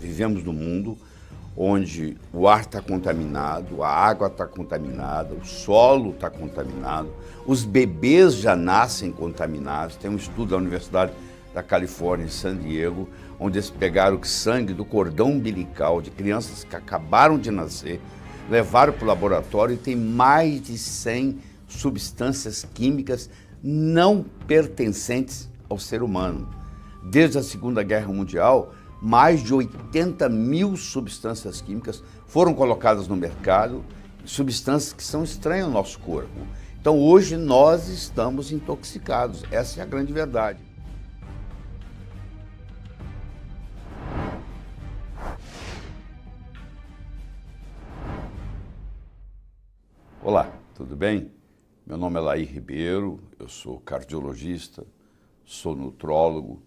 vivemos num mundo onde o ar está contaminado, a água está contaminada, o solo está contaminado, os bebês já nascem contaminados. Tem um estudo da Universidade da Califórnia, em San Diego, onde eles pegaram o sangue do cordão umbilical de crianças que acabaram de nascer, levaram para o laboratório e tem mais de 100 substâncias químicas não pertencentes ao ser humano. Desde a Segunda Guerra Mundial, mais de 80 mil substâncias químicas foram colocadas no mercado, substâncias que são estranhas ao nosso corpo. Então hoje nós estamos intoxicados, essa é a grande verdade. Olá, tudo bem? Meu nome é Laí Ribeiro, eu sou cardiologista, sou nutrólogo,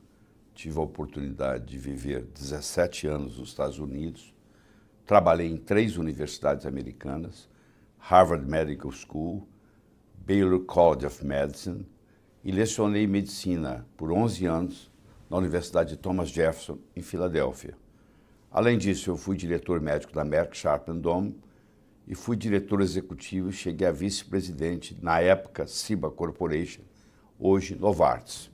tive a oportunidade de viver 17 anos nos Estados Unidos, trabalhei em 3 universidades americanas, Harvard Medical School, Baylor College of Medicine, e lecionei medicina por 11 anos na Universidade de Thomas Jefferson, em Filadélfia. Além disso, eu fui diretor médico da Merck Sharp & Dohme e fui diretor executivo e cheguei a vice-presidente, na época, Ciba Corporation, hoje Novartis.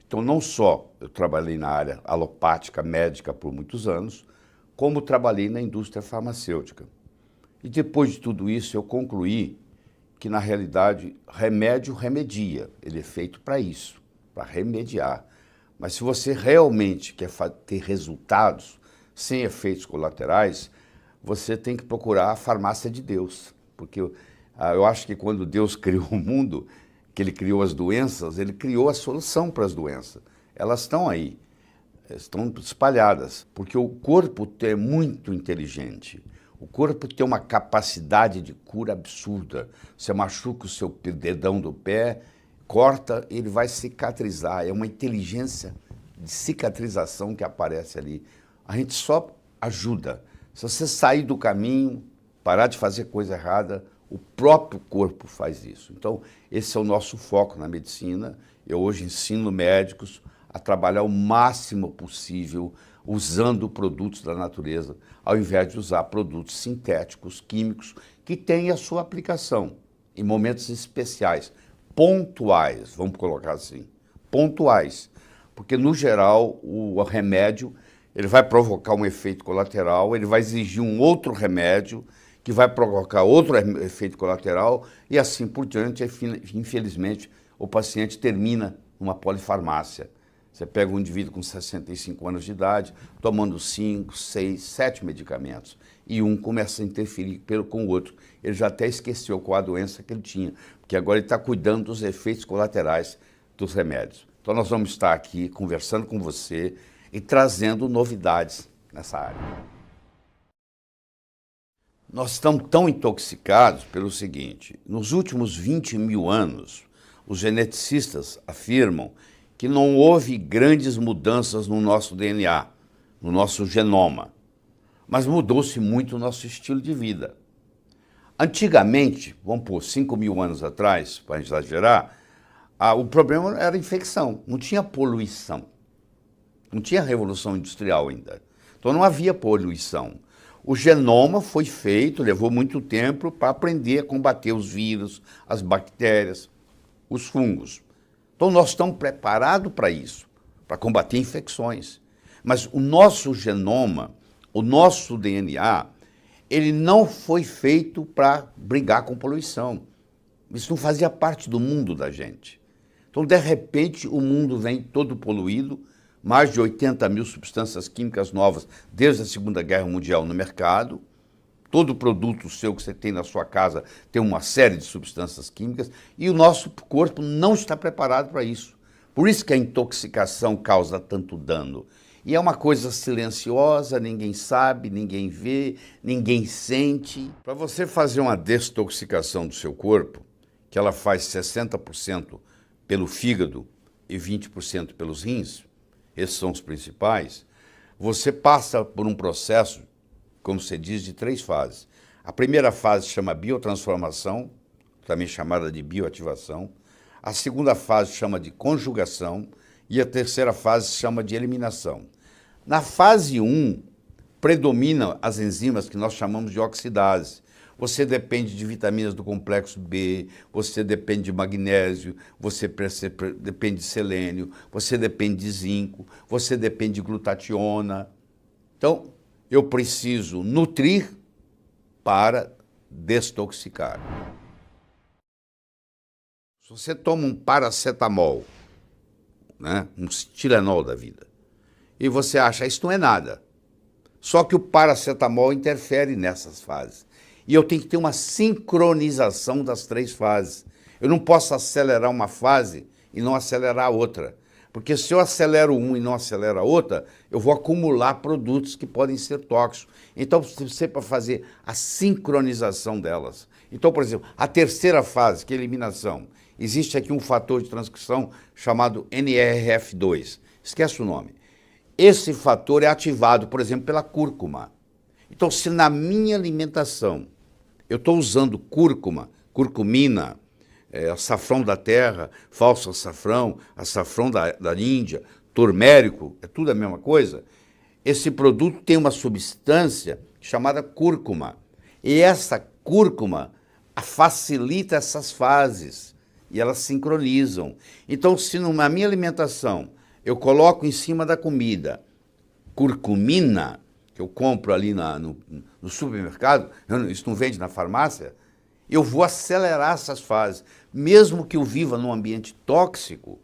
Então, não só eu trabalhei na área alopática, médica por muitos anos, como trabalhei na indústria farmacêutica. E depois de tudo isso, eu concluí que, na realidade, remédio remedia. Ele é feito para isso, para remediar. Mas se você realmente quer ter resultados sem efeitos colaterais, você tem que procurar a farmácia de Deus. Porque eu acho que quando Deus criou o mundo, que ele criou as doenças, ele criou a solução para as doenças. Elas estão aí, estão espalhadas, porque o corpo é muito inteligente. O corpo tem uma capacidade de cura absurda. Você machuca o seu dedão do pé, corta, ele vai cicatrizar. É uma inteligência de cicatrização que aparece ali. A gente só ajuda. Se você sair do caminho, parar de fazer coisa errada, o próprio corpo faz isso. Então, esse é o nosso foco na medicina. Eu hoje ensino médicos a trabalhar o máximo possível usando produtos da natureza, ao invés de usar produtos sintéticos, químicos, que têm a sua aplicação em momentos especiais, pontuais, vamos colocar assim, pontuais. Porque, no geral, o remédio ele vai provocar um efeito colateral, ele vai exigir um outro remédio, que vai provocar outro efeito colateral e assim por diante. Infelizmente, o paciente termina numa polifarmácia. Você pega um indivíduo com 65 anos de idade, tomando 5, 6, 7 medicamentos, e um começa a interferir com o outro. Ele já até esqueceu qual a doença que ele tinha, porque agora ele está cuidando dos efeitos colaterais dos remédios. Então nós vamos estar aqui conversando com você e trazendo novidades nessa área. Nós estamos tão intoxicados pelo seguinte: nos últimos 20 mil anos, os geneticistas afirmam que não houve grandes mudanças no nosso DNA, no nosso genoma, mas mudou-se muito o nosso estilo de vida. Antigamente, vamos pôr 5 mil anos atrás, para exagerar, o problema era a infecção, não tinha poluição, não tinha revolução industrial ainda, então não havia poluição. O genoma foi feito, levou muito tempo para aprender a combater os vírus, as bactérias, os fungos. Então nós estamos preparados para isso, para combater infecções. Mas o nosso genoma, o nosso DNA, ele não foi feito para brigar com poluição. Isso não fazia parte do mundo da gente. Então, de repente, o mundo vem todo poluído, mais de 80 mil substâncias químicas novas desde a Segunda Guerra Mundial no mercado. Todo produto seu que você tem na sua casa tem uma série de substâncias químicas e o nosso corpo não está preparado para isso. Por isso que a intoxicação causa tanto dano. E é uma coisa silenciosa, ninguém sabe, ninguém vê, ninguém sente. Para você fazer uma desintoxicação do seu corpo, que ela faz 60% pelo fígado e 20% pelos rins, esses são os principais, você passa por um processo, como se diz, de 3 fases. A primeira fase chama biotransformação, também chamada de bioativação. A segunda fase chama de conjugação e a terceira fase chama de eliminação. Na fase 1, predominam as enzimas que nós chamamos de oxidase. Você depende de vitaminas do complexo B, você depende de magnésio, você depende de selênio, você depende de zinco, você depende de glutationa. Então, eu preciso nutrir para desintoxicar. Se você toma um paracetamol, né, um Tilenol da vida, e você acha, isso não é nada. Só que o paracetamol interfere nessas fases. E eu tenho que ter uma sincronização das três fases. Eu não posso acelerar uma fase e não acelerar a outra. Porque se eu acelero um e não acelero a outra, eu vou acumular produtos que podem ser tóxicos. Então, você para fazer a sincronização delas. Então, por exemplo, a terceira fase, que é a eliminação, existe aqui um fator de transcrição chamado NRF2. Esquece o nome. Esse fator é ativado, por exemplo, pela cúrcuma. Então, se na minha alimentação eu estou usando cúrcuma, curcumina, açafrão da terra, falso açafrão da Índia, turmérico, é tudo a mesma coisa, esse produto tem uma substância chamada cúrcuma. E essa cúrcuma facilita essas fases e elas sincronizam. Então, se na minha alimentação eu coloco em cima da comida curcumina, que eu compro ali no supermercado, isso não vende na farmácia, eu vou acelerar essas fases. Mesmo que eu viva num ambiente tóxico,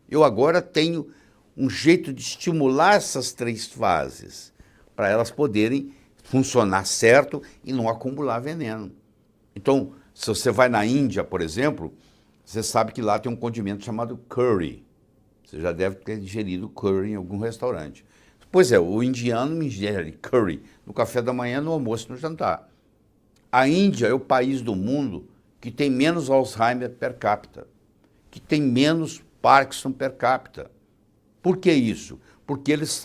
eu agora tenho um jeito de estimular essas três fases, para elas poderem funcionar certo e não acumular veneno. Então, se você vai na Índia, por exemplo, você sabe que lá tem um condimento chamado curry. Você já deve ter digerido curry em algum restaurante. Pois é, o indiano ingere curry no café da manhã, no almoço e no jantar. A Índia é o país do mundo que tem menos Alzheimer per capita, que tem menos Parkinson per capita. Por que isso? Porque eles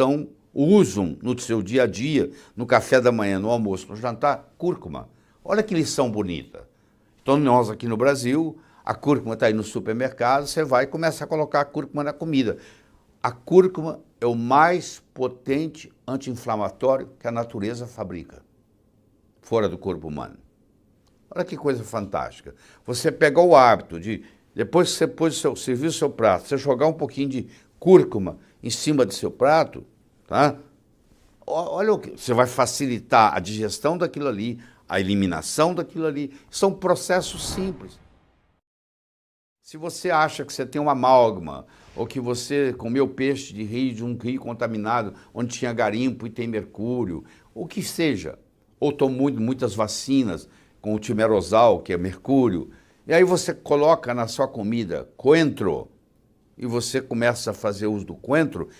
usam no seu dia a dia, no café da manhã, no almoço, no jantar, cúrcuma. Olha que lição bonita. Então nós aqui no Brasil, a cúrcuma está aí no supermercado, você vai e começa a colocar a cúrcuma na comida. A cúrcuma é o mais potente anti-inflamatório que a natureza fabrica, fora do corpo humano. Olha que coisa fantástica. Você pega o hábito de, depois que você serviu o seu prato, você jogar um pouquinho de cúrcuma em cima do seu prato, tá? Olha o que você vai facilitar a digestão daquilo ali, a eliminação daquilo ali. São processos simples. Se você acha que você tem uma amálgama, ou que você comeu peixe de um rio contaminado, onde tinha garimpo e tem mercúrio, o que seja, ou tomou muitas vacinas com o timerosal, que é mercúrio, e aí você coloca na sua comida coentro, e você começa a fazer uso do coentro,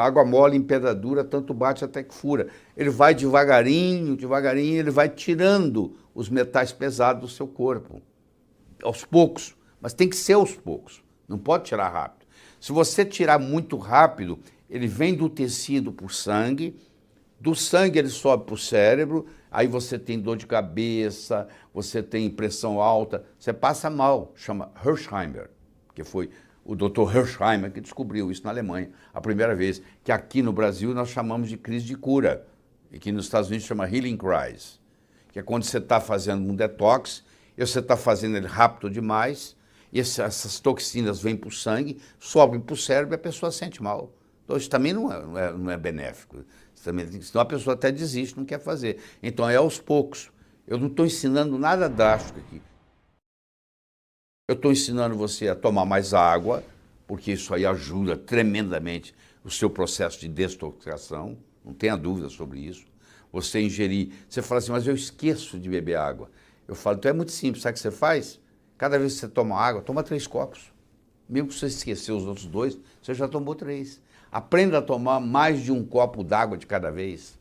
água mole em pedra dura, tanto bate até que fura. Ele vai devagarinho, devagarinho, ele vai tirando os metais pesados do seu corpo, aos poucos. Mas tem que ser aos poucos, não pode tirar rápido. Se você tirar muito rápido, ele vem do tecido para o sangue, do sangue ele sobe para o cérebro, aí você tem dor de cabeça, você tem pressão alta, você passa mal, chama Hersheimer, que foi o Dr. Hersheimer que descobriu isso na Alemanha, a primeira vez, que aqui no Brasil nós chamamos de crise de cura, e que nos Estados Unidos chama healing crisis, que é quando você está fazendo um detox, e você está fazendo ele rápido demais, e essas toxinas vêm para o sangue, sobem para o cérebro e a pessoa sente mal. Então isso também não é benéfico. Senão a pessoa até desiste, não quer fazer. Então é aos poucos. Eu não estou ensinando nada drástico aqui. Eu estou ensinando você a tomar mais água, porque isso aí ajuda tremendamente o seu processo de desintoxicação, não tenha dúvida sobre isso. Você ingerir, você fala assim, mas eu esqueço de beber água. Eu falo, então é muito simples, sabe o que você faz? Cada vez que você toma água, toma 3 copos. Mesmo que você esquecer os outros 2, você já tomou 3. Aprenda a tomar mais de 1 copo d'água de cada vez,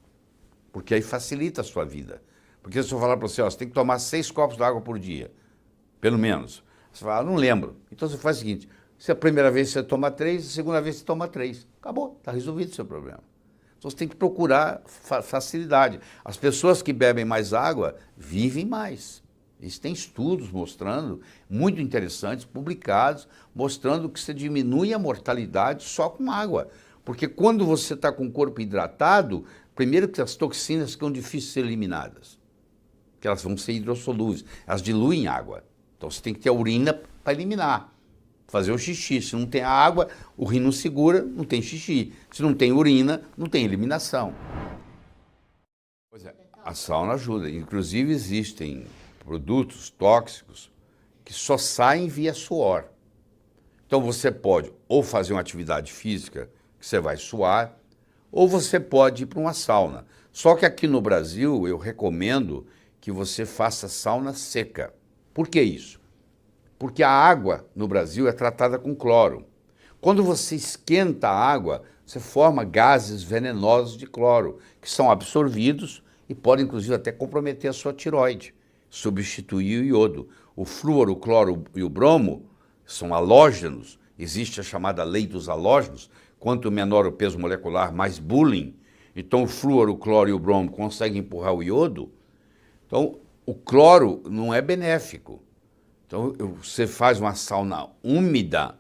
porque aí facilita a sua vida. Porque se eu falar para você, ó, você tem que tomar 6 copos d'água por dia, pelo menos. Você fala, não lembro. Então você faz o seguinte, se a primeira vez você toma 3, a segunda vez você toma 3. Acabou, está resolvido o seu problema. Então você tem que procurar facilidade. As pessoas que bebem mais água vivem mais. Isso tem estudos mostrando, muito interessantes, publicados, mostrando que você diminui a mortalidade só com água. Porque quando você está com o corpo hidratado, Primeiro que as toxinas ficam difíceis de ser eliminadas, porque elas vão ser hidrossolúveis, elas diluem água. Então você tem que ter a urina para eliminar, fazer o xixi. Se não tem a água, o rim não segura, não tem xixi. Se não tem urina, não tem eliminação. Pois é, a sauna ajuda. Inclusive existem produtos tóxicos que só saem via suor. Então você pode ou fazer uma atividade física, que você vai suar, ou você pode ir para uma sauna. Só que aqui no Brasil eu recomendo que você faça sauna seca. Por que isso? Porque a água no Brasil é tratada com cloro. Quando você esquenta a água, você forma gases venenosos de cloro, que são absorvidos e podem inclusive até comprometer a sua tireoide, substituir o iodo. O flúor, o cloro e o bromo são halógenos, existe a chamada lei dos halógenos, quanto menor o peso molecular, mais bullying. Então o flúor, o cloro e o bromo conseguem empurrar o iodo. Então o cloro não é benéfico. Então você faz uma sauna úmida,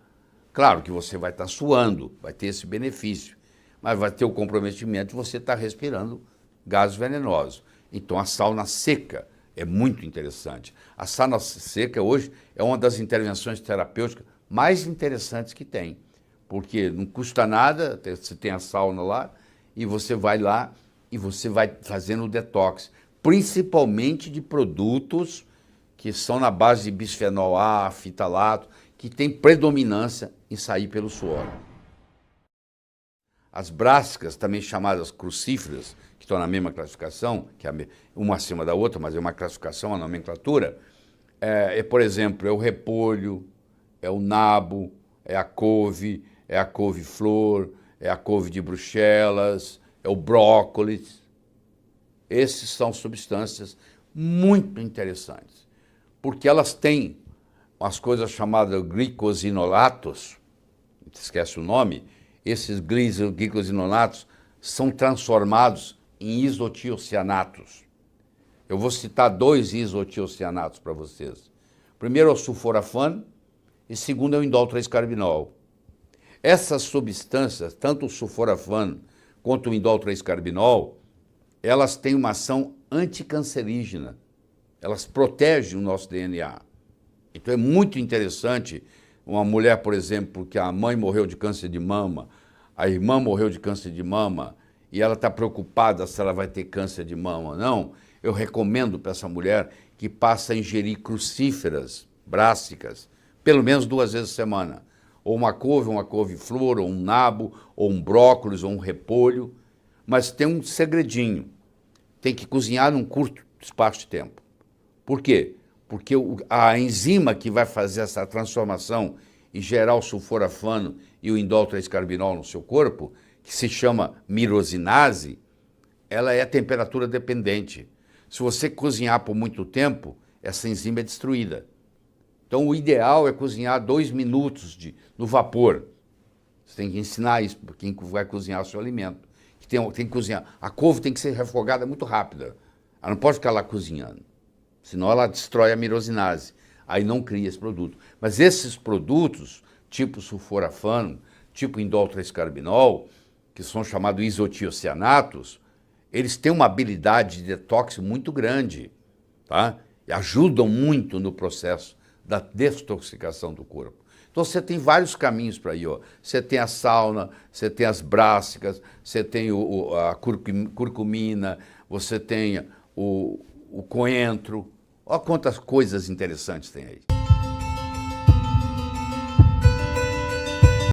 claro que você vai estar suando, vai ter esse benefício, mas vai ter o comprometimento de você estar respirando gases venenosos. Então a sauna seca é muito interessante. A sauna seca hoje é uma das intervenções terapêuticas mais interessantes que tem, porque não custa nada, você tem a sauna lá, e você vai lá e você vai fazendo o detox, principalmente de produtos que são na base de bisfenol A, fitalato, que tem predominância em sair pelo suor. As brássicas, também chamadas crucíferas, que estão na mesma classificação, que é uma acima da outra, mas é uma classificação, uma nomenclatura, por exemplo, é o repolho, é o nabo, é a couve-flor, é a couve de Bruxelas, é o brócolis. Esses são substâncias muito interessantes, porque elas têm umas coisas chamadas glicosinolatos, esquece o nome, esses glicosinolatos são transformados em isotiocianatos. Eu vou citar 2 isotiocianatos para vocês. Primeiro é o sulforafano e segundo é o indol 3-carbinol. Essas substâncias, tanto o sulforafano quanto o indol 3-carbinol, elas têm uma ação anticancerígena. Elas protegem o nosso DNA. Então é muito interessante uma mulher, por exemplo, que a mãe morreu de câncer de mama, a irmã morreu de câncer de mama e ela está preocupada se ela vai ter câncer de mama ou não. Eu recomendo para essa mulher que passe a ingerir crucíferas, brássicas, pelo menos 2 vezes por semana. Ou uma couve-flor, ou um nabo, ou um brócolis, ou um repolho. Mas tem um segredinho. Tem que cozinhar num curto espaço de tempo. Por quê? Porque a enzima que vai fazer essa transformação e gerar o sulforafano e o indol 3-carbinol no seu corpo, que se chama mirosinase, ela é temperatura dependente. Se você cozinhar por muito tempo, essa enzima é destruída. Então o ideal é cozinhar 2 minutos no vapor. Você tem que ensinar isso para quem vai cozinhar o seu alimento. Tem que cozinhar. A couve tem que ser refogada muito rápida. Ela não pode ficar lá cozinhando. Senão ela destrói a mirosinase, aí não cria esse produto. Mas esses produtos, tipo sulforafano, tipo indol 3-carbinol, que são chamados isotiocianatos, eles têm uma habilidade de detox muito grande, tá? E ajudam muito no processo da detoxicação do corpo. Então você tem vários caminhos para ir, ó. Você tem a sauna, você tem as brássicas, você tem a curcumina, você tem o coentro. Olha quantas coisas interessantes tem aí.